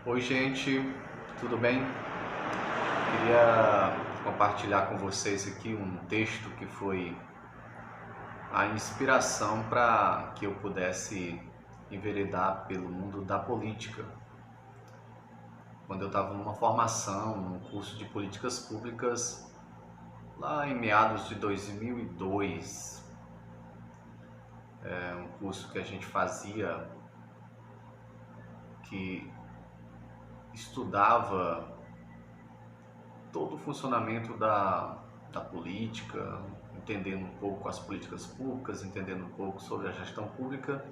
Oi, gente, tudo bem? Queria compartilhar com vocês aqui um texto que foi a inspiração para que eu pudesse enveredar pelo mundo da política. Quando eu estava numa formação, num curso de políticas públicas, lá em meados de 2002, um curso que a gente fazia que estudava todo o funcionamento da política, entendendo um pouco as políticas públicas, entendendo um pouco sobre a gestão pública.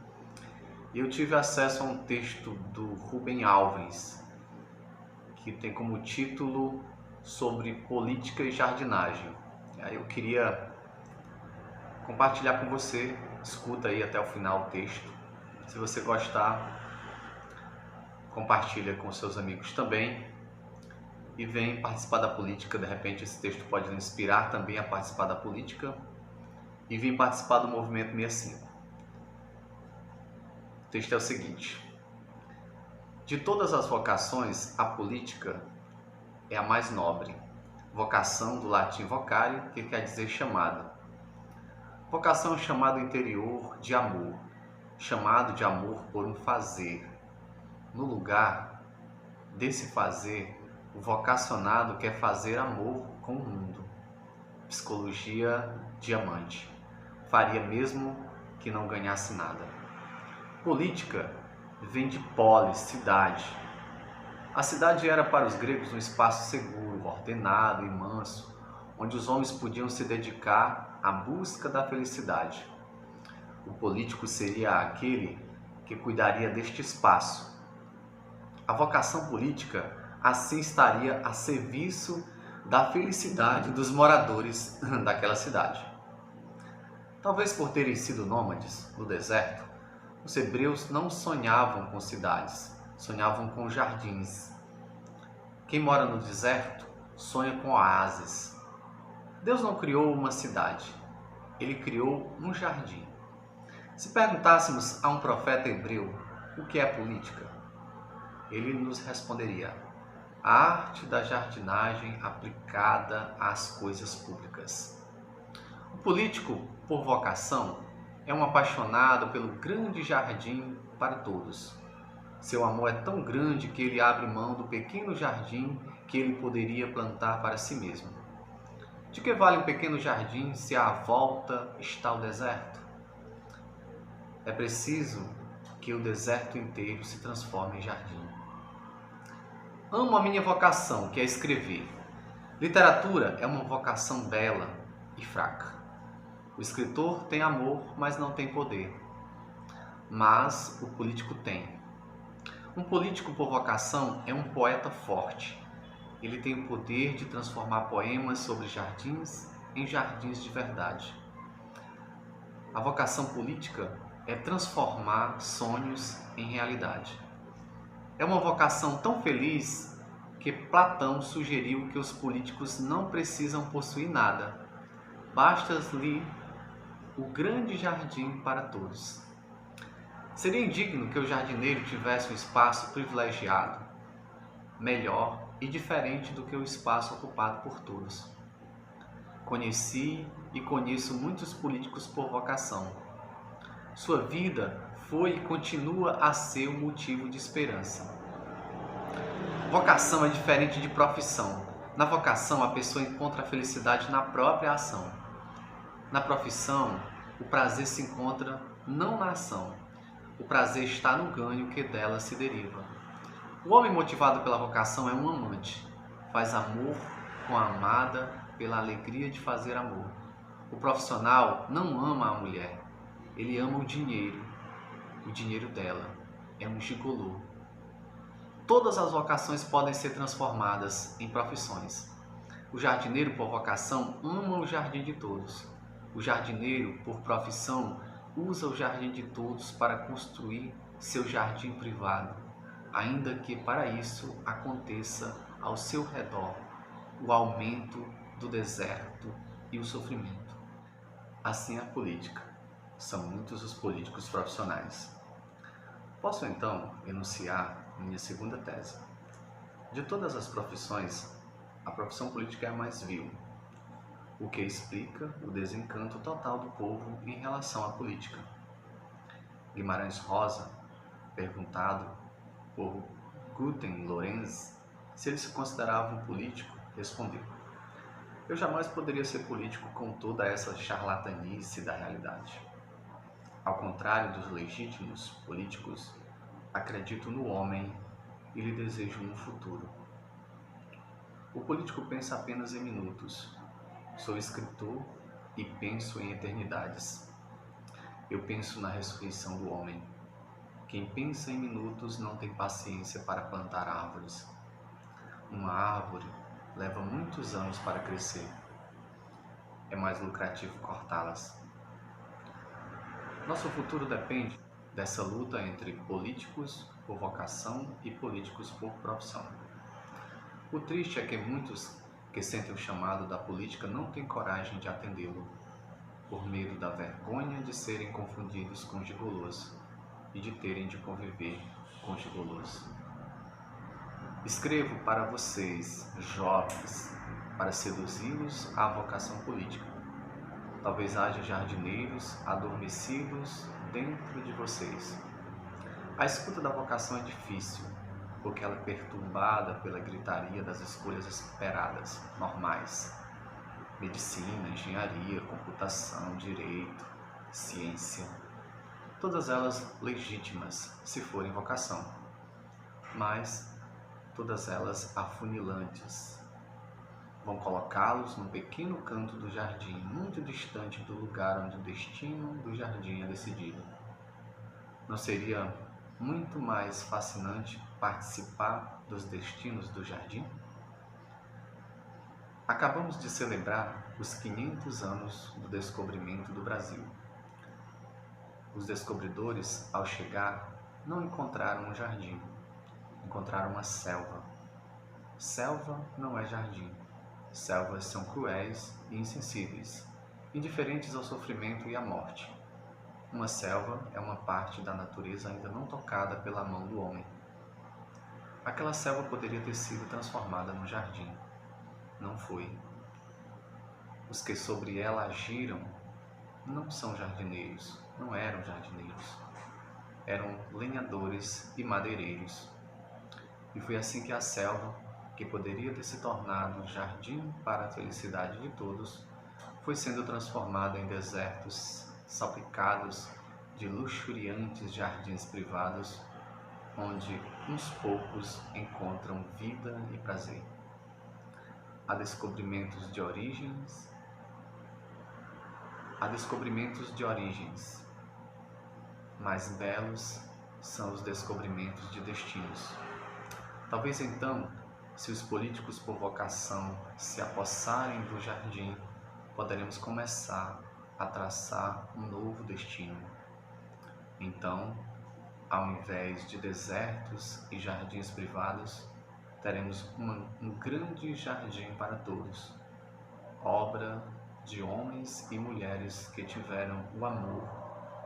E eu tive acesso a um texto do Rubem Alves, que tem como título sobre política e jardinagem. Aí eu queria compartilhar com você, escuta aí até o final o texto. Se você gostar, compartilha com seus amigos também. E vem participar da política. De repente esse texto pode lhe inspirar também a participar da política e vim participar do Movimento 65. O texto é o seguinte: de todas as vocações, a política é a mais nobre. Vocação do latim vocare, que quer dizer chamada. Vocação é um chamado interior de amor, chamado de amor por um fazer. No lugar desse fazer, o vocacionado quer fazer amor com o mundo. Psicologia Diamante. Faria mesmo que não ganhasse nada. Política vem de polis, cidade. A cidade era para os gregos um espaço seguro, ordenado e manso, onde os homens podiam se dedicar à busca da felicidade. O político seria aquele que cuidaria deste espaço. A vocação política assim estaria a serviço da felicidade dos moradores daquela cidade. Talvez por terem sido nômades no deserto, os hebreus não sonhavam com cidades, sonhavam com jardins. Quem mora no deserto sonha com oásis. Deus não criou uma cidade, Ele criou um jardim. Se perguntássemos a um profeta hebreu o que é política, ele nos responderia: a arte da jardinagem aplicada às coisas públicas. O político, por vocação, é um apaixonado pelo grande jardim para todos. Seu amor é tão grande que ele abre mão do pequeno jardim que ele poderia plantar para si mesmo. De que vale um pequeno jardim se à volta está o deserto? É preciso que o deserto inteiro se transforme em jardim. Amo a minha vocação, que é escrever. Literatura é uma vocação bela e fraca. O escritor tem amor, mas não tem poder. Mas o político tem. Um político por vocação é um poeta forte. Ele tem o poder de transformar poemas sobre jardins em jardins de verdade. A vocação política é transformar sonhos em realidade. É uma vocação tão feliz que Platão sugeriu que os políticos não precisam possuir nada. Basta-lhe o grande jardim para todos. Seria indigno que o jardineiro tivesse um espaço privilegiado, melhor e diferente do que o espaço ocupado por todos. Conheci e conheço muitos políticos por vocação. Sua vida foi e continua a ser um motivo de esperança. Vocação é diferente de profissão. Na vocação, a pessoa encontra a felicidade na própria ação. Na profissão, o prazer se encontra não na ação. O prazer está no ganho que dela se deriva. O homem motivado pela vocação é um amante. Faz amor com a amada pela alegria de fazer amor. O profissional não ama a mulher. Ele ama o dinheiro dela. É um gigolô. Todas as vocações podem ser transformadas em profissões. O jardineiro por vocação ama o jardim de todos. O jardineiro por profissão usa o jardim de todos para construir seu jardim privado, ainda que para isso aconteça ao seu redor o aumento do deserto e o sofrimento. Assim é a política. São muitos os políticos profissionais. Posso então enunciar Minha segunda tese. De todas as profissões, a profissão política é a mais vil, o que explica o desencanto total do povo em relação à política. Guimarães Rosa, perguntado por Guten Lorenz se ele se considerava um político, respondeu: eu jamais poderia ser político com toda essa charlatanice da realidade. Ao contrário dos legítimos políticos, acredito no homem e lhe desejo um futuro. O político pensa apenas em minutos. Sou escritor e penso em eternidades. Eu penso na ressurreição do homem. Quem pensa em minutos não tem paciência para plantar árvores. Uma árvore leva muitos anos para crescer. É mais lucrativo cortá-las. Nosso futuro depende dessa luta entre políticos por vocação e políticos por profissão. O triste é que muitos que sentem o chamado da política não têm coragem de atendê-lo, por medo da vergonha de serem confundidos com gigolôs e de terem de conviver com gigolôs. Escrevo para vocês, jovens, para seduzi-los à vocação política. Talvez haja jardineiros adormecidos dentro de vocês. A escuta da vocação é difícil, porque ela é perturbada pela gritaria das escolhas esperadas, normais. Medicina, engenharia, computação, direito, ciência. Todas elas legítimas, se forem vocação. Mas todas elas afunilantes. Vão colocá-los num pequeno canto do jardim, muito distante do lugar onde o destino do jardim é decidido. Não seria muito mais fascinante participar dos destinos do jardim? Acabamos de celebrar os 500 anos do descobrimento do Brasil. Os descobridores, ao chegar, não encontraram um jardim, encontraram uma selva. Selva não é jardim. Selvas são cruéis e insensíveis, indiferentes ao sofrimento e à morte. Uma selva é uma parte da natureza ainda não tocada pela mão do homem. Aquela selva poderia ter sido transformada num jardim. Não foi. Os que sobre ela agiram não são jardineiros, não eram jardineiros. Eram lenhadores e madeireiros. E foi assim que a selva, que poderia ter se tornado um jardim para a felicidade de todos, foi sendo transformada em desertos salpicados de luxuriantes jardins privados, onde uns poucos encontram vida e prazer. Há descobrimentos de origens, mais belos são os descobrimentos de destinos. Talvez então, se os políticos por vocação se apossarem do jardim, poderemos começar a traçar um novo destino. Então, ao invés de desertos e jardins privados, teremos um grande jardim para todos, obra de homens e mulheres que tiveram o amor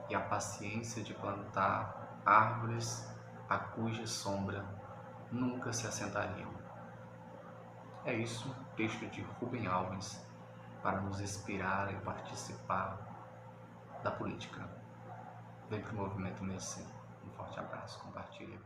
e a paciência de plantar árvores a cuja sombra nunca se assentariam. É isso, texto de Rubem Alves, para nos inspirar e participar da política. Vem para o Movimento Messi. Um forte abraço, compartilha.